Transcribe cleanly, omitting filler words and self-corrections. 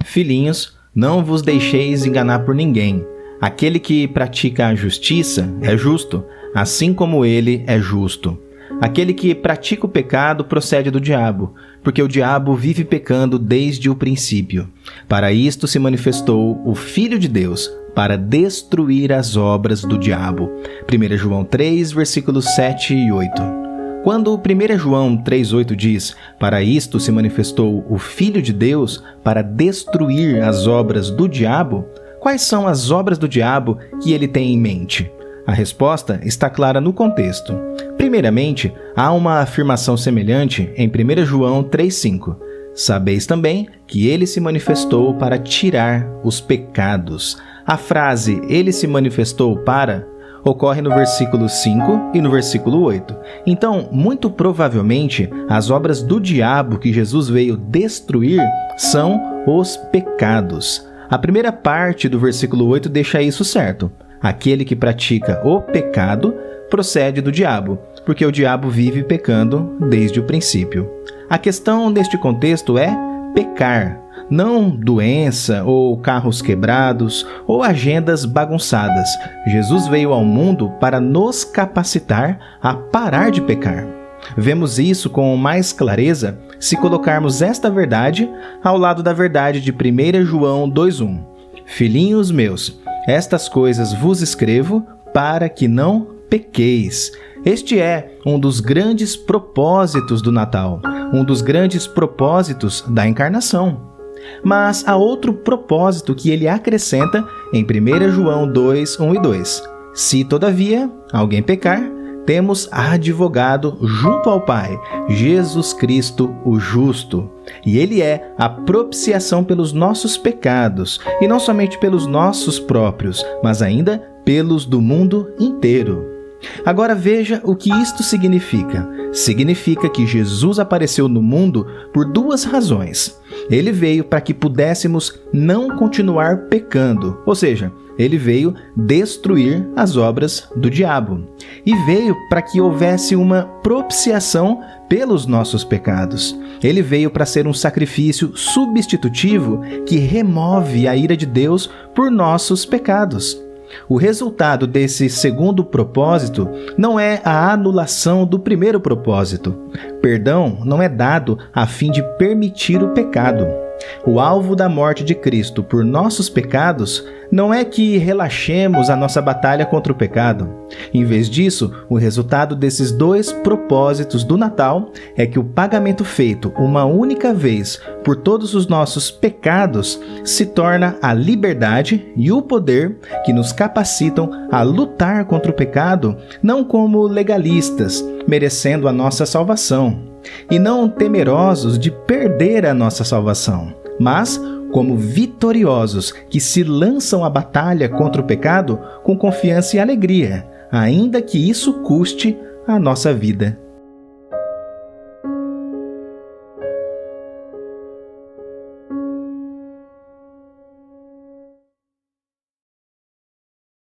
Filhinhos, não vos deixeis enganar por ninguém. Aquele que pratica a justiça é justo, assim como ele é justo. Aquele que pratica o pecado procede do diabo, porque o diabo vive pecando desde o princípio. Para isto se manifestou o Filho de Deus, para destruir as obras do diabo. 1 João 3, versículos 7 e 8. Quando 1 João 3,8 diz, para isto se manifestou o Filho de Deus para destruir as obras do diabo, quais são as obras do diabo que ele tem em mente? A resposta está clara no contexto. Primeiramente, há uma afirmação semelhante em 1 João 3,5. Sabeis também que ele se manifestou para tirar os pecados. A frase ele se manifestou para ocorre no versículo 5 e no versículo 8. Então, muito provavelmente, as obras do diabo que Jesus veio destruir são os pecados. A primeira parte do versículo 8 deixa isso certo. Aquele que pratica o pecado procede do diabo, porque o diabo vive pecando desde o princípio. A questão neste contexto é pecar, não doença ou carros quebrados ou agendas bagunçadas. Jesus veio ao mundo para nos capacitar a parar de pecar. Vemos isso com mais clareza se colocarmos esta verdade ao lado da verdade de 1 João 2,1. Filhinhos meus, estas coisas vos escrevo para que não pequeis. Este é um dos grandes propósitos do Natal, um dos grandes propósitos da encarnação. Mas há outro propósito que ele acrescenta em 1 João 2, 1 e 2. Se, todavia, alguém pecar, temos advogado junto ao Pai, Jesus Cristo, o justo. E ele é a propiciação pelos nossos pecados, e não somente pelos nossos próprios, mas ainda pelos do mundo inteiro. Agora veja o que isto significa. Significa que Jesus apareceu no mundo por duas razões. Ele veio para que pudéssemos não continuar pecando, ou seja, ele veio destruir as obras do diabo. E veio para que houvesse uma propiciação pelos nossos pecados. Ele veio para ser um sacrifício substitutivo que remove a ira de Deus por nossos pecados. O resultado desse segundo propósito não é a anulação do primeiro propósito. Perdão não é dado a fim de permitir o pecado. O alvo da morte de Cristo por nossos pecados não é que relaxemos a nossa batalha contra o pecado. Em vez disso, o resultado desses dois propósitos do Natal é que o pagamento feito uma única vez por todos os nossos pecados se torna a liberdade e o poder que nos capacitam a lutar contra o pecado, não como legalistas, merecendo a nossa salvação, e não temerosos de perder a nossa salvação, mas como vitoriosos que se lançam à batalha contra o pecado com confiança e alegria, ainda que isso custe a nossa vida.